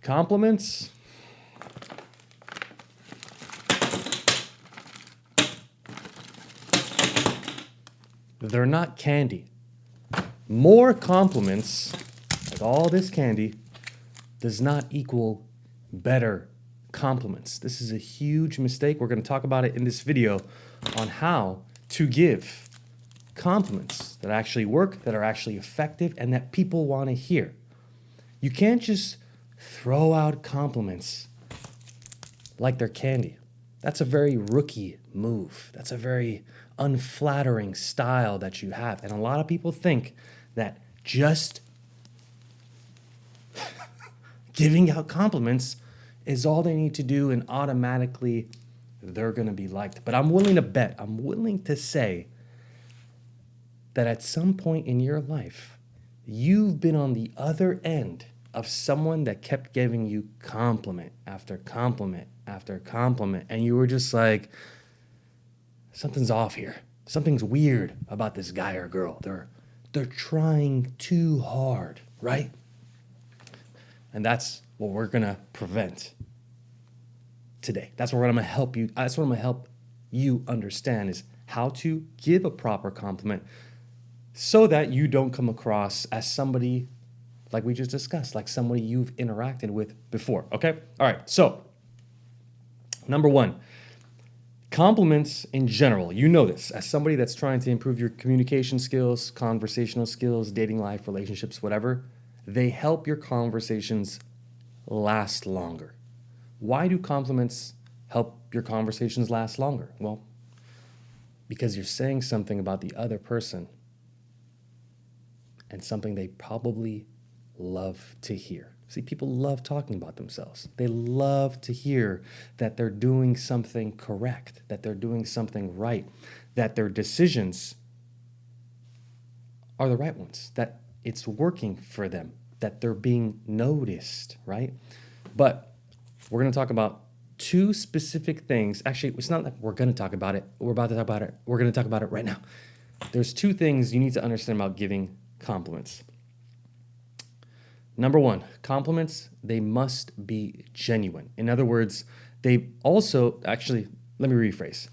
Compliments, they're not candy. More compliments, like all this candy, does not equal better compliments. This is a huge mistake. We're going to talk about it in this video on how to give compliments that actually work, that are actually effective, and that people want to hear. You can't just throw out compliments like they're candy. That's a very rookie move. That's a very unflattering style that you have. And a lot of people think that just giving out compliments is all they need to do and automatically they're going to be liked. But I'm willing to bet, I'm willing to say that at some point in your life, you've been on the other end of someone that kept giving you compliment after compliment after compliment. And you were just like, something's off here. Something's weird about this guy or girl. They're trying too hard, right? And that's what we're gonna prevent today. That's what I'm gonna help you. That's what I'm gonna help you understand is how to give a proper compliment so that you don't come across as somebody like we just discussed, like somebody you've interacted with before, okay? All right, so number one, compliments in general, you know this, as somebody that's trying to improve your communication skills, conversational skills, dating life, relationships, whatever, they help your conversations last longer. Why do compliments help your conversations last longer? Well, because you're saying something about the other person and something they probably love to hear. See, people love talking about themselves. They love to hear that they're doing something correct, that they're doing something right, that their decisions are the right ones, that it's working for them, that they're being noticed, right? But we're going to talk about two specific things. Actually, it's not that we're going to talk about it. We're about to talk about it. We're going to talk about it right now. There's two things you need to understand about giving compliments. Number one, compliments, they must be genuine. In other words, they also, actually, let me rephrase.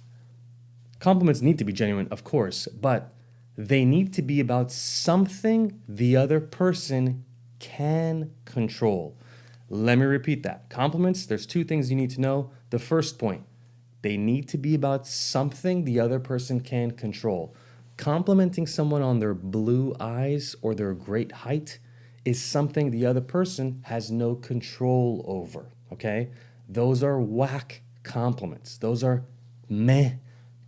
Compliments need to be genuine, of course, but they need to be about something the other person can control. Let me repeat that. Compliments, there's two things you need to know. The first point, they need to be about something the other person can control. Complimenting someone on their blue eyes or their great height is something the other person has no control over, okay? Those are whack compliments. Those are meh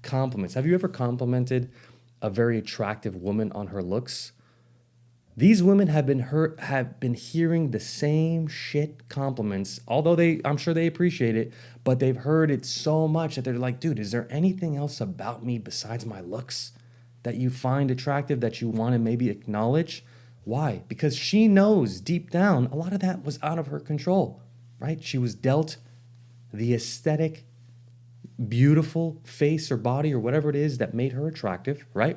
compliments. Have you ever complimented a very attractive woman on her looks? These women have been hearing the same shit compliments, although I'm sure they appreciate it, but they've heard it so much that they're like, dude, is there anything else about me besides my looks that you find attractive that you want to maybe acknowledge? Why? Because she knows deep down a lot of that was out of her control, right? She was dealt the aesthetic, beautiful face or body or whatever it is that made her attractive, right?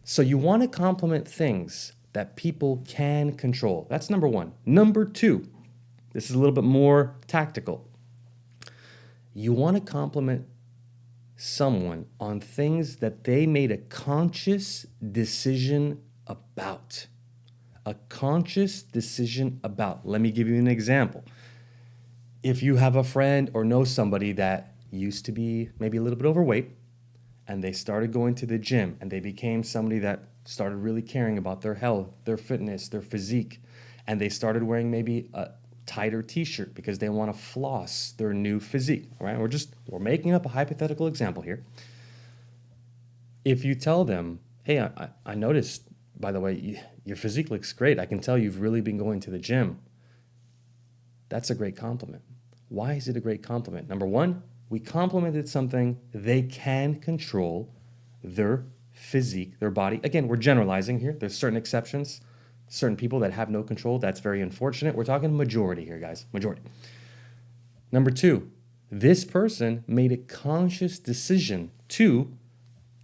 So you want to compliment things that people can control. That's number one. Number two, this is a little bit more tactical. You want to compliment someone on things that they made a conscious decision about. A conscious decision about. Let me give you an example. If you have a friend or know somebody that used to be maybe a little bit overweight and they started going to the gym and they became somebody that started really caring about their health, their fitness, their physique, and they started wearing maybe a tighter t-shirt because they want to floss their new physique, all right? We're making up a hypothetical example here. If you tell them, hey, I noticed, by the way, your physique looks great. I can tell you've really been going to the gym. That's a great compliment. Why is it a great compliment? Number one, we complimented something they can control, their physique, their body. Again, we're generalizing here. There's certain exceptions, certain people that have no control. That's very unfortunate. We're talking majority here, guys. Majority. Number two, this person made a conscious decision to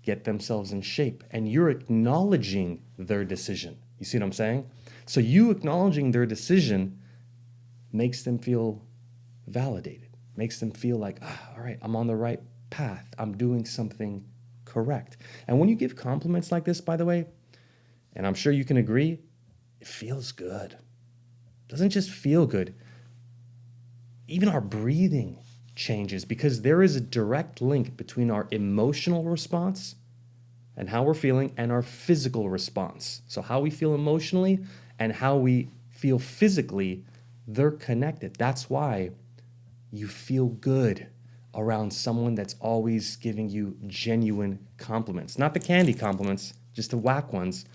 get themselves in shape, and you're acknowledging their decision. You see what I'm saying? So you acknowledging their decision makes them feel validated, makes them feel like, all right, I'm on the right path. I'm doing something correct. And when you give compliments like this, by the way, and I'm sure you can agree, it feels good. It doesn't just feel good. Even our breathing changes because there is a direct link between our emotional response and how we're feeling and our physical response. So how we feel emotionally and how we feel physically, they're connected. That's why you feel good around someone that's always giving you genuine compliments. Not the candy compliments, just the whack ones,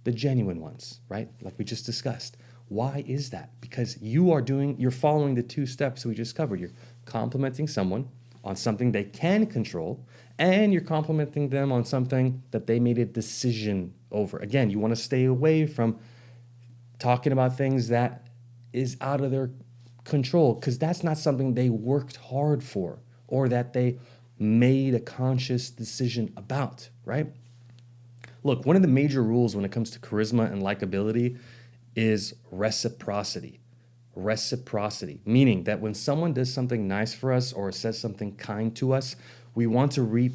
the genuine ones, right? Like we just discussed. Why is that? Because you're following the 2 steps we just covered. You're complimenting someone on something they can control, and you're complimenting them on something that they made a decision over. Again, you want to stay away from talking about things that is out of their control because that's not something they worked hard for or that they made a conscious decision about, right? Look, one of the major rules when it comes to charisma and likability is reciprocity. Reciprocity, meaning that when someone does something nice for us or says something kind to us, we want to repay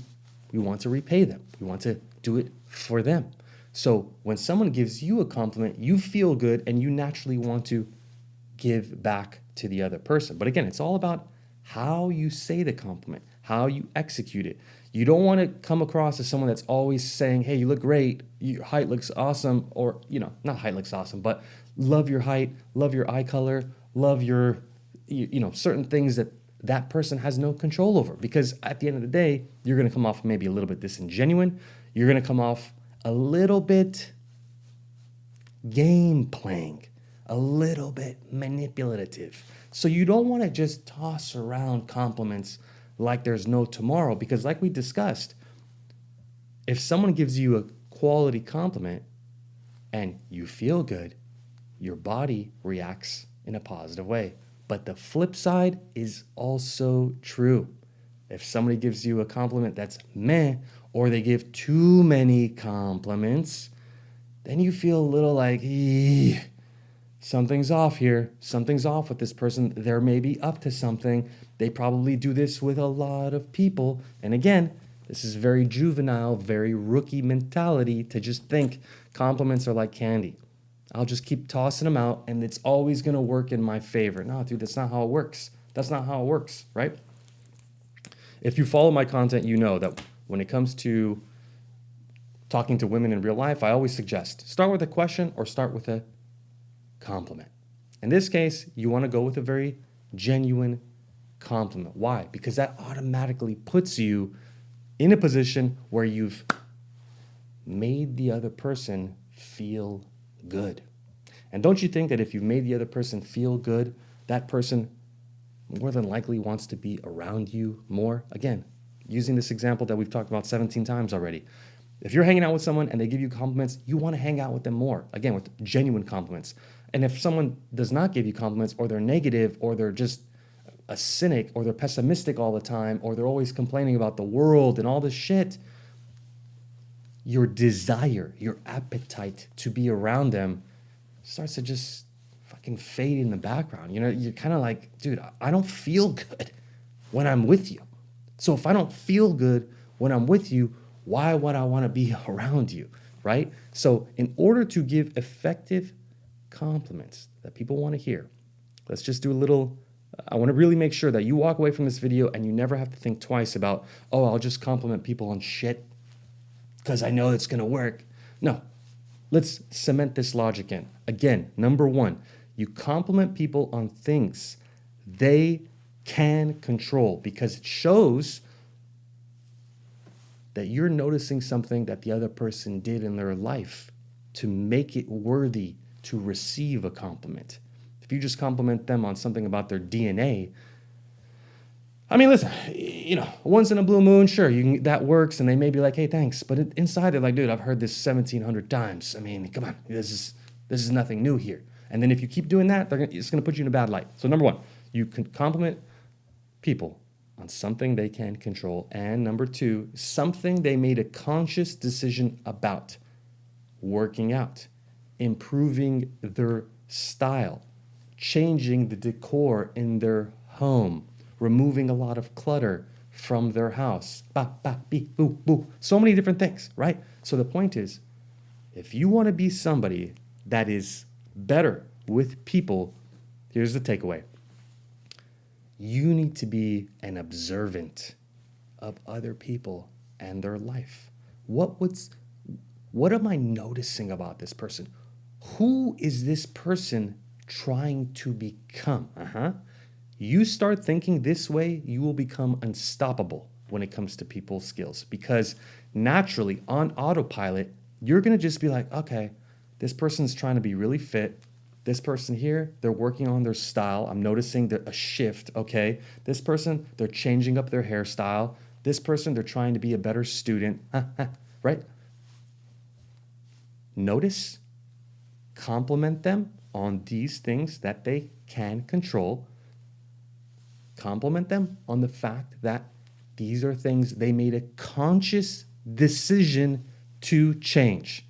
them. We want to do it for them. So when someone gives you a compliment, you feel good and you naturally want to give back to the other person. But again, it's all about how you say the compliment, how you execute it. You don't want to come across as someone that's always saying, hey, you look great, your height looks awesome, or, not height looks awesome, but love your height, love your eye color, love your, certain things that person has no control over. Because at the end of the day, you're going to come off maybe a little bit disingenuous. You're going to come off a little bit game playing, a little bit manipulative. So you don't want to just toss around compliments like there's no tomorrow, because like we discussed, if someone gives you a quality compliment and you feel good, your body reacts in a positive way. But the flip side is also true. If somebody gives you a compliment that's meh, or they give too many compliments, then you feel a little like, something's off here. Something's off with this person. They're maybe up to something. They probably do this with a lot of people. And again, this is very juvenile, very rookie mentality to just think compliments are like candy. I'll just keep tossing them out and it's always going to work in my favor. No, dude, that's not how it works. That's not how it works, right? If you follow my content, you know that when it comes to talking to women in real life, I always suggest start with a question or start with a compliment. In this case, you want to go with a very genuine compliment. Why? Because that automatically puts you in a position where you've made the other person feel good. And don't you think that if you've made the other person feel good, that person more than likely wants to be around you more? Again, using this example that we've talked about 17 times already. If you're hanging out with someone and they give you compliments, you want to hang out with them more. Again, with genuine compliments. And if someone does not give you compliments, or they're negative, or they're just a cynic, or they're pessimistic all the time, or they're always complaining about the world and all this shit, your desire, your appetite to be around them starts to just fucking fade in the background. You're kind of like, dude, I don't feel good when I'm with you. So if I don't feel good when I'm with you, why would I want to be around you, right? So in order to give effective compliments that people want to hear, let's just do a little, I want to really make sure that you walk away from this video and you never have to think twice about, oh, I'll just compliment people on shit because I know it's going to work. No, let's cement this logic in. Again, number one, you compliment people on things they can control because it shows that you're noticing something that the other person did in their life to make it worthy to receive a compliment. If you just compliment them on something about their DNA, I mean, listen, once in a blue moon, sure, that works, and they may be like, hey, thanks. But inside, they're like, dude, I've heard this 1,700 times. I mean, come on, this is nothing new here. And then if you keep doing that, it's going to put you in a bad light. So number one, you can compliment people on something they can control. And number two, something they made a conscious decision about. Working out, improving their style, changing the decor in their home, removing a lot of clutter from their house. Ba, ba, beep, boo, boo. So many different things, right? So the point is, if you want to be somebody that is better with people, here's the takeaway. You need to be an observant of other people and their life. What am I noticing about this person? Who is this person trying to become? You start thinking this way, you will become unstoppable when it comes to people skills, because naturally on autopilot, you're going to just be like, okay, this person's trying to be really fit. This person here, they're working on their style. I'm noticing a shift, okay? This person, they're changing up their hairstyle. This person, they're trying to be a better student, right? Notice, compliment them on these things that they can control. Compliment them on the fact that these are things they made a conscious decision to change.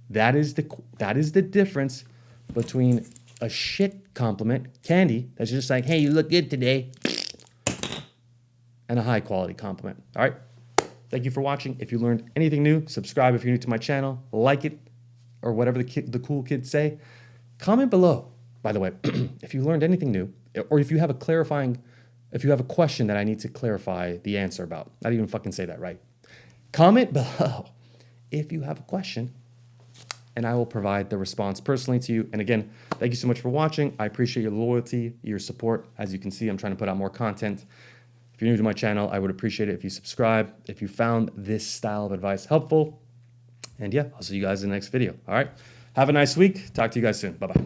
That is the difference between a shit compliment, candy, that's just like, hey, you look good today, and a high quality compliment. All right. Thank you for watching. If you learned anything new, subscribe if you're new to my channel, like it, or whatever the cool kids say. Comment below, by the way, if you learned anything new, or if you have a question that I need to clarify the answer about. I didn't even fucking say that right. Comment below if you have a question, and I will provide the response personally to you. And again, thank you so much for watching. I appreciate your loyalty, your support. As you can see, I'm trying to put out more content. If you're new to my channel, I would appreciate it if you subscribe, if you found this style of advice helpful. And yeah, I'll see you guys in the next video. All right. Have a nice week. Talk to you guys soon. Bye-bye.